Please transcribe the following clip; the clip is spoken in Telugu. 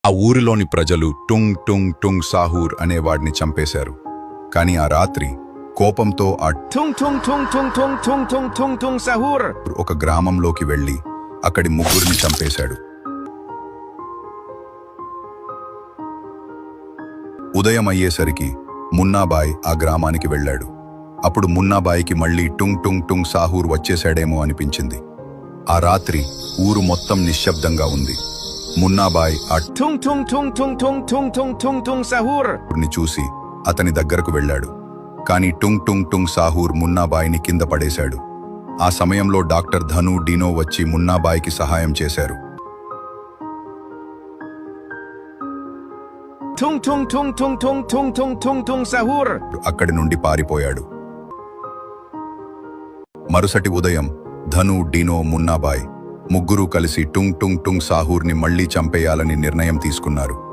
ఆ ఊరిలోని ప్రజలు టుంగ్ టుంగ్ టుంగ్ సాహూర్ అనేవాడిని చంపేశారు. కాని ఆ రాత్రి కోపంతో ఆ Tung tung tung tung tung tung tung tung tung sahur. ఒక గ్రామంలోకి వెళ్లి అక్కడి ముగ్గురిని చంపేశాడు. ఉదయం అయ్యేసరికి మున్నాబాయ్ ఆ గ్రామానికి వెళ్ళాడు. అప్పుడు మున్నాబాయికి మళ్లీ టుంగ్ టుంగ్ టుంగ్ సాహూర్ వచ్చేశాడేమో అనిపించింది. ఆ రాత్రి ఊరు మొత్తం నిశ్శబ్దంగా ఉంది. మున్నాబాయ్ ఆ Tung tung tung tung tung tung tung tung tung sahur. ని చూసి అతని దగ్గరకు వెళ్ళాడు. కాని టుంగ్ టుంగ్ టుంగ్ సాహూర్ మున్నాబాయిని కింద పడేశాడు. ఆ సమయంలో డాక్టర్ ధను డినో వచ్చి మున్నాబాయికి సహాయం చేశారు. Tung tung tung tung tung tung tung tung tung sahur. అక్కడి నుండి పారిపోయాడు. మరుసటి ఉదయం ధను డినో మున్నాబాయ్ ముగ్గురూ కలిసి టుంగ్ టుంగ్ టుంగ్ సాహూర్ని మళ్లీ చంపేయాలని నిర్ణయం తీసుకున్నారు.